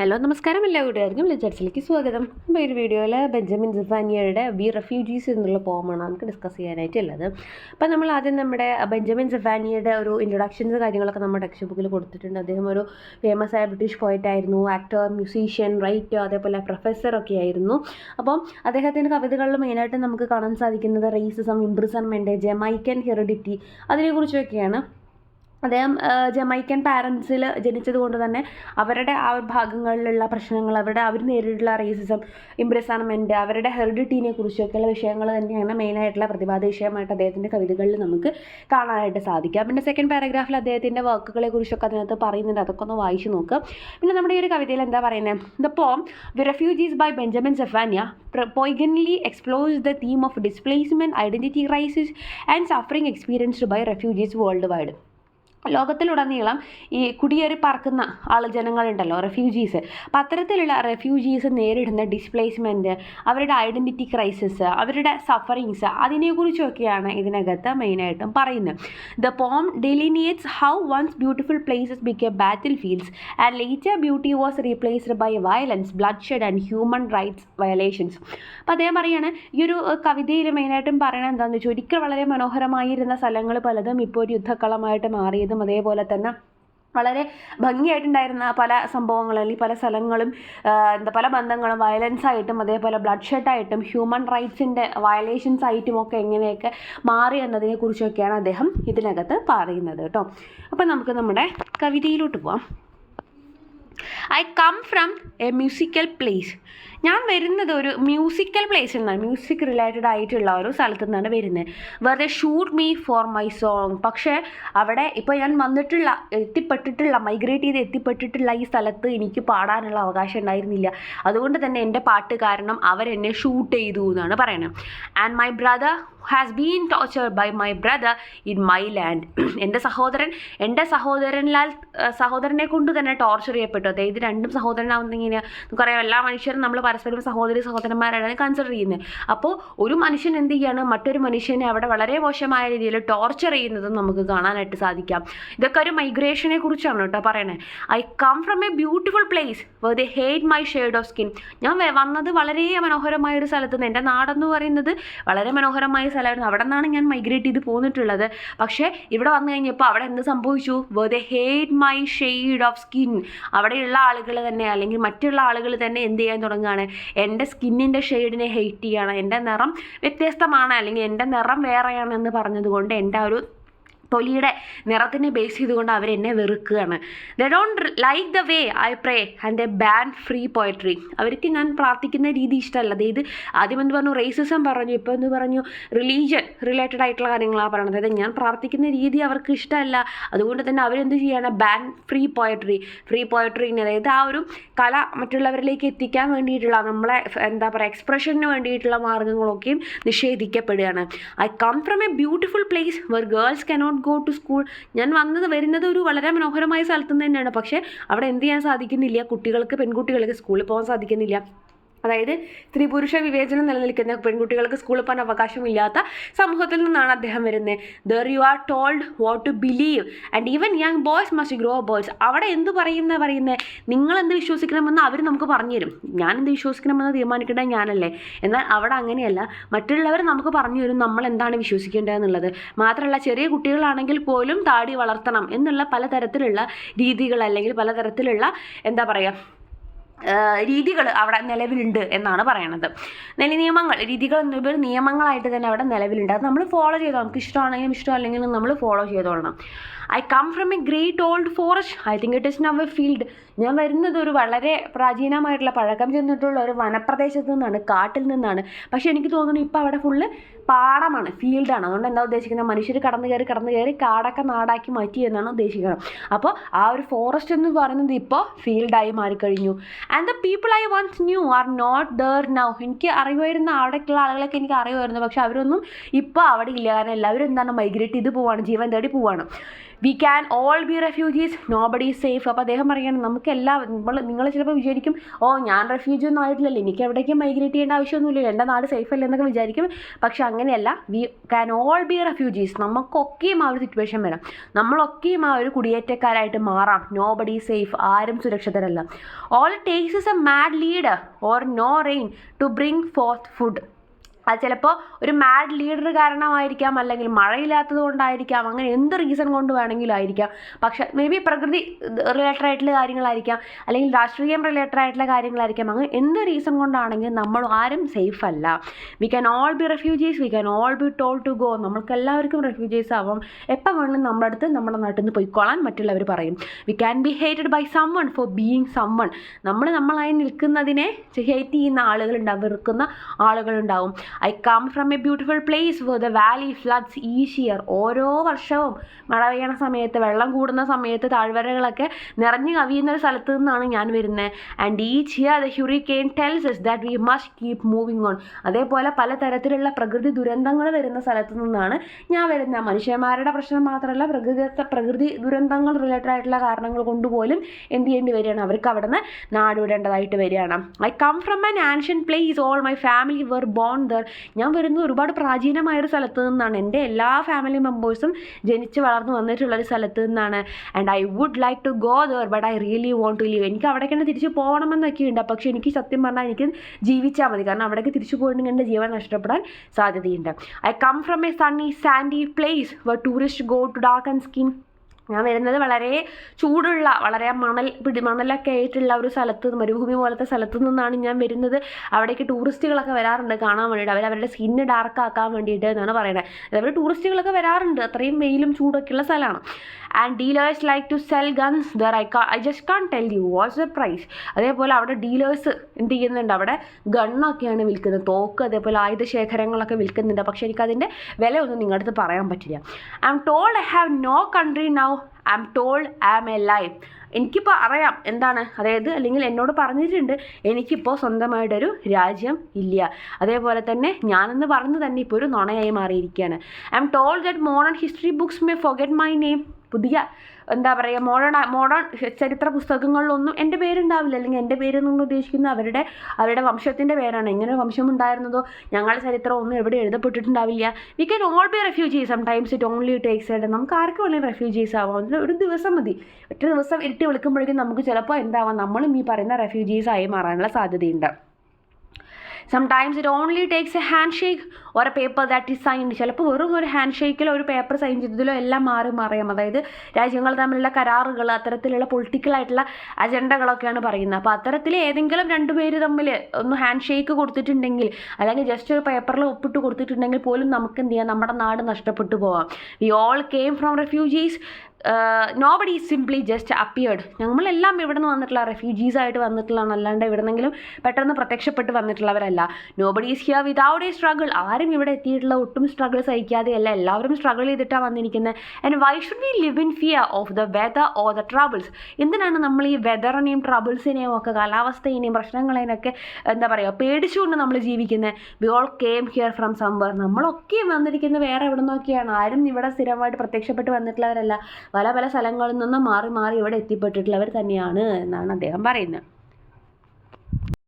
Hello നമസ്കാരം, എല്ലാ വീട്ടുകാർക്കും ലിറ്ററേച്ചറിലേക്ക് സ്വാഗതം. അപ്പോൾ ഈ വീഡിയോയിൽ ബെഞ്ചമിൻ സെഫാനിയയുടെ വി റെഫ്യൂജീസ് എന്നുള്ള പോമാണ് നമുക്ക് ഡിസ്കസ് ചെയ്യാനായിട്ടുള്ളത്. അപ്പോൾ നമ്മൾ ആദ്യം നമ്മുടെ ബെഞ്ചമിൻ സെഫാനിയയുടെ ഒരു ഇൻട്രൊഡക്ഷൻസ് കാര്യങ്ങളൊക്കെ നമ്മുടെ ടെക്സ്റ്റ് ബുക്കിൽ കൊടുത്തിട്ടുണ്ട്. അദ്ദേഹം ഒരു ഫേമസ് ആയ ബ്രിട്ടീഷ് പോയറ്റ് ആയിരുന്നു, ആക്ടർ, മ്യൂസീഷ്യൻ, റൈറ്റർ, അതേപോലെ പ്രൊഫസറൊക്കെ ആയിരുന്നു. അപ്പം അദ്ദേഹത്തിൻ്റെ കവിതകളിൽ മെയിനായിട്ട് നമുക്ക് കാണാൻ സാധിക്കുന്നത് റേസിസം, ഇംപ്രിസൺമെൻറ്റ്, ജമൈക്കൻ ഹെറിഡിറ്റി അതിനെക്കുറിച്ചൊക്കെയാണ്. അദ്ദേഹം ജമൈക്കൻ പാരൻസിൽ ജനിച്ചത് കൊണ്ട് തന്നെ അവരുടെ ആ ഭാഗങ്ങളിലുള്ള പ്രശ്നങ്ങൾ, അവർ നേരിട്ടുള്ള റേസിസം, ഇംപ്രിസൺമെൻറ്റ്, അവരുടെ ഹെറിഡിറ്റീനെ കുറിച്ചൊക്കെയുള്ള വിഷയങ്ങൾ തന്നെയാണ് മെയിനായിട്ടുള്ള പ്രതിപാദ്യ വിഷയമായിട്ട് അദ്ദേഹത്തിൻ്റെ കവിതകളിൽ നമുക്ക് കാണാനായിട്ട് സാധിക്കുക. പിന്നെ സെക്കൻഡ് പാരഗ്രാഫിൽ അദ്ദേഹത്തിൻ്റെ വർക്കുകളെ കുറിച്ചൊക്കെ അതിനകത്ത് പറയുന്നുണ്ട്, അതൊക്കെ ഒന്ന് വായിച്ചു നോക്കുക. പിന്നെ നമ്മുടെ ഈ ഒരു കവിതയിൽ എന്താ പറയുന്നത്? The poem the refugees by Benjamin Zephaniah poignantly explores the theme of displacement, identity crisis and suffering experienced by refugees worldwide. ലോകത്തിലുടനീളം ഈ കുടിയേറി പാർക്കുന്ന ജനങ്ങളുണ്ടല്ലോ, റെഫ്യൂജീസ്. അപ്പം അത്തരത്തിലുള്ള റെഫ്യൂജീസ് നേരിടുന്ന ഡിസ്പ്ലേസ്മെൻറ്റ്, അവരുടെ ഐഡൻറ്റിറ്റി ക്രൈസിസ്, അവരുടെ സഫറിങ്സ്, അതിനെക്കുറിച്ചൊക്കെയാണ് ഇതിനകത്ത് മെയിനായിട്ടും പറയുന്നത്. The poem delineates how once beautiful places become battle fields and later beauty was replaced by violence, blood shed and human rights violations. അപ്പോൾ അദ്ദേഹം പറയുകയാണ്, ഈ ഒരു കവിതയിൽ മെയിനായിട്ടും പറയണത് എന്താണെന്ന് വെച്ചാൽ, ഒരിക്കൽ വളരെ മനോഹരമായിരുന്ന സ്ഥലങ്ങൾ പലതും ഇപ്പോൾ ഒരു യുദ്ധക്കളമായിട്ട് മാറിയത്, അതേപോലെ തന്നെ വളരെ ഭംഗിയായിട്ടുണ്ടായിരുന്ന പല സംഭവങ്ങളും അല്ലെങ്കിൽ പല സ്ഥലങ്ങളും പല ബന്ധങ്ങളും വയലൻസ് ആയിട്ടും അതേപോലെ ബ്ലഡ് ഷെഡായിട്ടും ഹ്യൂമൻ റൈറ്റ്സിൻ്റെ വയലേഷൻസ് ആയിട്ടും ഒക്കെ എങ്ങനെയൊക്കെ മാറി എന്നതിനെ കുറിച്ചൊക്കെയാണ് അദ്ദേഹം ഇതിനകത്ത് പറയുന്നത് കേട്ടോ. അപ്പം നമുക്ക് നമ്മുടെ കവിതയിലോട്ട് പോവാം. I come from a musical place. ഞാൻ വരുന്നത് ഒരു മ്യൂസിക്കൽ പ്ലേസിൽ നിന്നാണ്, മ്യൂസിക് റിലേറ്റഡ് ആയിട്ടുള്ള ഒരു സ്ഥലത്തു നിന്നാണ് വരുന്നത്. വെറുതെ shoot me for my song. പക്ഷേ അവിടെ ഇപ്പോൾ ഞാൻ മൈഗ്രേറ്റ് ചെയ്ത് എത്തിപ്പെട്ടിട്ടുള്ള ഈ സ്ഥലത്ത് എനിക്ക് പാടാനുള്ള അവകാശം ഉണ്ടായിരുന്നില്ല. അതുകൊണ്ട് തന്നെ എൻ്റെ പാട്ട് കാരണം അവരെന്നെ ഷൂട്ട് ചെയ്തു എന്നാണ് പറയുന്നത്. And my brother has been tortured by my brother in my land. എൻ്റെ സഹോദരനെ കൊണ്ട് തന്നെ ടോർച്ചർ ചെയ്യപ്പെട്ടു. അതായത് രണ്ടും സഹോദരനാവുന്നിങ്ങനെ നമുക്കറിയാം, എല്ലാ മനുഷ്യരും നമ്മൾ പരസ്പരം സഹോദരന്മാരാണ് കൺസിഡർ ചെയ്യുന്നത്. അപ്പോൾ ഒരു മനുഷ്യൻ എന്ത് ചെയ്യാണ്, മറ്റൊരു മനുഷ്യനെ അവിടെ വളരെ മോശമായ രീതിയിൽ ടോർച്ചർ ചെയ്യുന്നതും നമുക്ക് കാണാനായിട്ട് സാധിക്കാം. ഇതൊക്കെ ഒരു മൈഗ്രേഷനെ കുറിച്ചാണ് കേട്ടോ പറയണേ. I come from a beautiful place where they hate my shade of skin. ഞാൻ വന്നത് വളരെ മനോഹരമായ ഒരു സ്ഥലത്ത് നിന്ന്. എൻ്റെ നാടെന്ന് പറയുന്നത് വളരെ മനോഹരമായ സ്ഥലമായിരുന്നു. അവിടെ നിന്നാണ് ഞാൻ മൈഗ്രേറ്റ് ചെയ്ത് പോന്നിട്ടുള്ളത്. പക്ഷേ ഇവിടെ വന്നു കഴിഞ്ഞപ്പോൾ അവിടെ എന്ത് സംഭവിച്ചു? Where they hate my shade of skin. അവിടെയുള്ള ആളുകൾ തന്നെ അല്ലെങ്കിൽ മറ്റുള്ള ആളുകൾ തന്നെ എന്ത് ചെയ്യാൻ തുടങ്ങുകയാണ്, എൻ്റെ സ്കിന്നിൻ്റെ ഷെയ്ഡിനെ ഹെയ്റ്റ് ചെയ്യണം. എൻ്റെ നിറം വ്യത്യസ്തമാണ് അല്ലെങ്കിൽ എൻ്റെ നിറം വേറെയാണെന്ന് പറഞ്ഞതുകൊണ്ട് എൻ്റെ ഒരു തൊലിയുടെ നിറത്തിനെ ബേസ് ചെയ്തുകൊണ്ട് അവരെന്നെ വെറുക്കുകയാണ്. They don't like the way I pray and they ban free poetry. അവർക്ക് ഞാൻ പ്രാർത്ഥിക്കുന്ന രീതി ഇഷ്ടമല്ല. അതായത് ആദ്യം എന്ത് പറഞ്ഞു, റേസിസം പറഞ്ഞു, ഇപ്പോൾ എന്ത് പറഞ്ഞു, റിലീജിയൻ റിലേറ്റഡ് ആയിട്ടുള്ള കാര്യങ്ങളാണ് പറയുന്നത്. അതായത് ഞാൻ പ്രാർത്ഥിക്കുന്ന രീതി അവർക്ക് ഇഷ്ടമല്ല. അതുകൊണ്ട് തന്നെ അവരെന്ത് ചെയ്യാണ്, ബാൻ ഫ്രീ പോയട്രീനെ, അതായത് ആ ഒരു കല മറ്റുള്ളവരിലേക്ക് എത്തിക്കാൻ വേണ്ടിയിട്ടുള്ള നമ്മളെ എക്സ്പ്രഷന് വേണ്ടിയിട്ടുള്ള മാർഗ്ഗങ്ങളൊക്കെയും നിഷേധിക്കപ്പെടുകയാണ്. I come from a beautiful place where girls cannot go to school. ഞാൻ വരുന്നത് ഒരു വളരെ മനോഹരമായ സ്ഥലത്തു നിന്ന് തന്നെയാണ്. പക്ഷേ അവിടെ എന്ത് ചെയ്യാൻ സാധിക്കുന്നില്ല, പെൺകുട്ടികൾക്ക് സ്കൂളിൽ പോകാൻ സാധിക്കുന്നില്ല. അതായത് സ്ത്രീ പുരുഷ വിവേചനം നിലനിൽക്കുന്ന, പെൺകുട്ടികൾക്ക് സ്കൂളിൽ പോകാൻ അവകാശമില്ലാത്ത സമൂഹത്തിൽ നിന്നാണ് അദ്ദേഹം വരുന്നത്. There you are told what to believe and even young boys must grow beards. അവിടെ എന്ത് പറയുന്നത്, നിങ്ങളെന്ത് വിശ്വസിക്കണമെന്ന് അവർ നമുക്ക് പറഞ്ഞു തരും. ഞാനെന്ത് വിശ്വസിക്കണമെന്ന് തീരുമാനിക്കേണ്ടത് ഞാനല്ലേ. എന്നാൽ അവിടെ അങ്ങനെയല്ല, മറ്റുള്ളവർ നമുക്ക് പറഞ്ഞു തരും നമ്മൾ എന്താണ് വിശ്വസിക്കേണ്ടതെന്നുള്ളത്. മാത്രമല്ല ചെറിയ കുട്ടികളാണെങ്കിൽ പോലും താടി വളർത്തണം എന്നുള്ള പലതരത്തിലുള്ള രീതികൾ അല്ലെങ്കിൽ പലതരത്തിലുള്ള രീതികൾ അവിടെ നിലവിലുണ്ട് എന്നാണ് പറയണത്. നിയമങ്ങളായിട്ട് തന്നെ അവിടെ നിലവിലുണ്ട്. അത് നമ്മൾ ഫോളോ ചെയ്തോളാം. നമുക്ക് ഇഷ്ടമാണെങ്കിലും ഇഷ്ടമല്ലെങ്കിലും നമ്മൾ ഫോളോ ചെയ്തോളണം. I come from a great old forest. I think it is now a field. ഞാൻ വരുന്നത് ഒരു വളരെ പ്രാചീനമായിട്ടുള്ള പഴക്കം ചെന്നിട്ടുള്ള ഒരു വനപ്രദേശത്ത് നിന്നാണ്, കാട്ടിൽ നിന്നാണ്. പക്ഷേ എനിക്ക് തോന്നുന്നു ഇപ്പോൾ അവിടെ ഫുള്ള് പാടമാണ്, ഫീൽഡാണ്. അതുകൊണ്ട് എന്താ ഉദ്ദേശിക്കുന്നത്, മനുഷ്യർ കടന്നു കയറി കാടൊക്കെ നാടാക്കി മാറ്റി എന്നാണ് ഉദ്ദേശിക്കുന്നത്. അപ്പോൾ ആ ഒരു ഫോറസ്റ്റ് എന്ന് പറയുന്നത് ഇപ്പോൾ ഫീൽഡായി മാറിക്കഴിഞ്ഞു. And the people I once knew are not there now. എനിക്ക് അറിയുമായിരുന്ന അവിടേക്കുള്ള ആളുകളൊക്കെ എനിക്ക് അറിയുമായിരുന്നു. പക്ഷെ അവരൊന്നും ഇപ്പോൾ അവിടെ ഇല്ല. കാരണം എല്ലാവരും മൈഗ്രേറ്റ് ചെയ്ത് പോവാണ്, ജീവൻ തേടി പോവാണ്. V can all be refugees, nobody is safe. അപ്പോൾ അദ്ദേഹം പറയുകയാണ് നിങ്ങൾ ചിലപ്പോൾ വിചാരിക്കും, ഓ ഞാൻ റെഫ്യൂജി ഒന്നും ആയിട്ടില്ലല്ലോ, എനിക്ക് എവിടേക്കും മൈഗ്രേറ്റ് ചെയ്യേണ്ട ആവശ്യമൊന്നുമില്ല, എൻ്റെ നാട് സേഫ് അല്ലേ എന്നൊക്കെ വിചാരിക്കും. പക്ഷെ അങ്ങനെയല്ല. We can all be refugees. നമുക്കൊക്കെയും ആ ഒരു സിറ്റുവേഷൻ വരാം, നമ്മളൊക്കെയും ആ ഒരു കുടിയേറ്റക്കാരായിട്ട് മാറാം. നോബഡി സേഫ്, ആരും സുരക്ഷിതരല്ല. All takes is a mad leader or no rain to bring forth food. അത് ചിലപ്പോൾ ഒരു മാഡ് ലീഡർ കാരണമായിരിക്കാം, അല്ലെങ്കിൽ മഴയില്ലാത്തത് കൊണ്ടായിരിക്കാം, അങ്ങനെ എന്ത് റീസൺ കൊണ്ട് വേണമെങ്കിലും ആയിരിക്കാം. പക്ഷെ മേ ബി പ്രകൃതി റിലേറ്റഡ് ആയിട്ടുള്ള കാര്യങ്ങളായിരിക്കാം, അല്ലെങ്കിൽ രാഷ്ട്രീയം റിലേറ്റഡ് ആയിട്ടുള്ള കാര്യങ്ങളായിരിക്കാം. അങ്ങനെ എന്ത് റീസൺ കൊണ്ടാണെങ്കിലും നമ്മൾ ആരും സേഫ് അല്ല. We can all be refugees, we can all be told to go. നമ്മൾക്ക് എല്ലാവർക്കും റെഫ്യൂജീസ് ആവാം, എപ്പോൾ വേണമെങ്കിലും നമ്മുടെ അടുത്ത് നമ്മുടെ നാട്ടിൽ നിന്ന് പോയിക്കോളാൻ മറ്റുള്ളവർ പറയും. We can be hated by someone for being someone. നമ്മളായി നിൽക്കുന്നതിനെ ഹേറ്റ് ചെയ്യുന്ന ആളുകളുണ്ടാവും, വെറുക്കുന്ന ആളുകളുണ്ടാവും. I come from a beautiful place where the valley floods each year. ഓരോ വർഷവും മഴ പെയ്യണ സമയത്ത്, വെള്ളം കൂടുന്ന സമയത്ത് താഴ്വരകളൊക്കെ നിറഞ്ഞു കവിയുന്ന ഒരു സ്ഥലത്ത് നിന്നാണ് ഞാൻ വരുന്നത്. And each year the hurricane tells us that we must keep moving on. അതേപോലെ പലതരത്തിലുള്ള പ്രകൃതി ദുരന്തങ്ങൾ വരുന്ന സ്ഥലത്ത് നിന്നാണ് ഞാൻ വരുന്നത്. മനുഷ്യന്മാരുടെ പ്രശ്നം മാത്രമല്ല, പ്രകൃതി ദുരന്തങ്ങൾ റിലേറ്റഡ് ആയിട്ടുള്ള കാരണങ്ങൾ കൊണ്ടുപോലും എന്ത് ചെയ്യേണ്ടി വരികയാണ്, അവർക്ക് അവിടെ നിന്ന് നാടുവിടേണ്ടതായിട്ട് വരികയാണ്. I come from an ancient place, all my family were born there. ഞാൻ വരുന്നത് ഒരുപാട് പ്രാചീനമായൊരു സ്ഥലത്ത് നിന്നാണ്, എൻ്റെ എല്ലാ ഫാമിലി മെമ്പേഴ്സും ജനിച്ച് വളർന്നു വന്നിട്ടുള്ളൊരു സ്ഥലത്ത് നിന്നാണ്. And I would like to go there but I really want to leave. എനിക്ക് അവിടേക്ക് തന്നെ തിരിച്ച് പോകണമെന്നൊക്കെ ഉണ്ട്, പക്ഷേ എനിക്ക് സത്യം പറഞ്ഞാൽ എനിക്ക് ജീവിച്ചാൽ മതി, കാരണം അവിടേക്ക് തിരിച്ചു പോയിട്ടുണ്ടെങ്കിൽ എൻ്റെ ജീവൻ നഷ്ടപ്പെടാൻ സാധ്യതയുണ്ട്. I come from a sunny sandy place where tourists go to darken skin. ഞാൻ വരുന്നത് വളരെ ചൂടുള്ള, വളരെ മണലൊക്കെ ആയിട്ടുള്ള ഒരു സ്ഥലത്ത്, മരുഭൂമി പോലത്തെ സ്ഥലത്ത് നിന്നാണ് ഞാൻ വരുന്നത്. അവിടേക്ക് ടൂറിസ്റ്റുകളൊക്കെ വരാറുണ്ട് കാണാൻ വേണ്ടിയിട്ട്, അവരുടെ സ്കിന്ന് ഡാർക്ക് ആക്കാൻ വേണ്ടിയിട്ട് എന്നാണ് പറയുന്നത്. അതേപോലെ ടൂറിസ്റ്റുകളൊക്കെ വരാറുണ്ട്, അത്രയും വെയിലും ചൂടൊക്കെ ഉള്ള സ്ഥലമാണ്. And dealers like to sell guns there. I just can't tell you what's the price. അതേപോലെ അവിടെ ഡീലേഴ്സ് എന്ത് ചെയ്യുന്നുണ്ട്, അവിടെ ഗണ്ണൊക്കെയാണ് വിൽക്കുന്നത്, തോക്ക്, അതേപോലെ ആയുധശേഖരങ്ങളൊക്കെ വിൽക്കുന്നുണ്ട്. പക്ഷേ എനിക്കതിൻ്റെ വില ഒന്നും നിങ്ങളുടെ അടുത്ത് പറയാൻ പറ്റില്ല. I am told I have no country now, I am told I am a live. എനിക്കിപ്പോൾ അറിയാം എന്താണ്, അതായത് അല്ലെങ്കിൽ എന്നോട് പറഞ്ഞിട്ടുണ്ട് എനിക്കിപ്പോൾ സ്വന്തമായിട്ടൊരു രാജ്യം ഇല്ല. അതേപോലെ തന്നെ ഞാനെന്ന് പറഞ്ഞു തന്നെ ഇപ്പോൾ ഒരു നുണയായി മാറിയിരിക്കുകയാണ്. I am told that modern history books may forget my name. പുതിയ എന്താ പറയുക, മോഡേൺ ചരിത്ര പുസ്തകങ്ങളിലൊന്നും എൻ്റെ പേരുണ്ടാവില്ല, അല്ലെങ്കിൽ എൻ്റെ പേര് നമ്മൾ ഉദ്ദേശിക്കുന്ന അവരുടെ വംശത്തിൻ്റെ പേരാണ്. എങ്ങനെ വംശം ഉണ്ടായിരുന്നതോ ഞങ്ങളുടെ ചരിത്രം ഒന്നും എവിടെ എഴുതപ്പെട്ടിട്ടുണ്ടാവില്ല. We can all be refugees, sometimes it only takes a day. നമുക്ക് ആർക്കും വേണമെങ്കിൽ റെഫ്യൂജീസ് ആവാം, അതിന് ഒരു ദിവസം മതി. ഒറ്റ ദിവസം ഇരുട്ടി വിളിക്കുമ്പോഴേക്കും നമുക്ക് ചിലപ്പോൾ എന്താവാം, നമ്മളും ഈ പറയുന്ന റെഫ്യൂജീസ് ആയി മാറാനുള്ള സാധ്യതയുണ്ട്. Sometimes it only takes A hand shake or A paper that is signed. ചിലപ്പോൾ വെറും ഒരു ഹാൻഡ് ഷേക്കിലോ ഒരു പേപ്പർ സൈൻ ചെയ്തതിലോ എല്ലാം മാറിയാം. അതായത് രാജ്യങ്ങൾ തമ്മിലുള്ള കരാറുകൾ, അത്തരത്തിലുള്ള പൊളിറ്റിക്കലായിട്ടുള്ള അജണ്ടകളൊക്കെയാണ് പറയുന്നത്. അപ്പോൾ അത്തരത്തിൽ ഏതെങ്കിലും രണ്ടുപേര് തമ്മിൽ ഒന്ന് ഹാൻഡ് ഷേക്ക് കൊടുത്തിട്ടുണ്ടെങ്കിൽ, അല്ലെങ്കിൽ ജസ്റ്റ് ഒരു പേപ്പറിൽ ഒപ്പിട്ട് കൊടുത്തിട്ടുണ്ടെങ്കിൽ പോലും നമുക്ക് എന്ത് ചെയ്യാം, നമ്മുടെ നാട് നഷ്ടപ്പെട്ടു പോവാം. We all came from refugees, nobody simply just appeared. നമ്മളെല്ലാം ഇവിടെ നിന്ന് വന്നിട്ടുള്ള റെഫ്യൂജീസ് ആയിട്ട് വന്നിട്ടുള്ളതാണ്, അല്ലാണ്ട് എവിടെന്നെങ്കിലും പെട്ടെന്ന് പ്രത്യക്ഷപ്പെട്ട് വന്നിട്ടുള്ളവരല്ല. Nobody is here without a struggle. ആരും ഇവിടെ എത്തിയിട്ടുള്ള ഒട്ടും സ്ട്രഗിൾ സഹിക്കാതെയല്ല, എല്ലാവരും സ്ട്രഗിൾ ചെയ്തിട്ടാണ് വന്നിരിക്കുന്നത്. And why should we live in fear of the weather or the troubles. എന്തിനാണ് നമ്മൾ ഈ വെദറിനെയും ട്രബിൾസിനെയും ഒക്കെ, കാലാവസ്ഥയെയും പ്രശ്നങ്ങളെയൊക്കെ എന്താ പറയുക, പേടിച്ചുകൊണ്ട് നമ്മൾ ജീവിക്കുന്നത്? We all came here from സംവർ. നമ്മളൊക്കെ വന്നിരിക്കുന്നത് വേറെ എവിടെ നിന്നൊക്കെയാണ്, ആരും ഇവിടെ സ്ഥിരമായിട്ട് പ്രത്യക്ഷപ്പെട്ട് വന്നിട്ടുള്ളവരല്ല, പല സ്ഥലങ്ങളിൽ നിന്നും മാറി ഇവിടെ എത്തിപ്പെട്ടിട്ടുള്ളവർ തന്നെയാണ് എന്നാണ് അദ്ദേഹം പറയുന്നത്.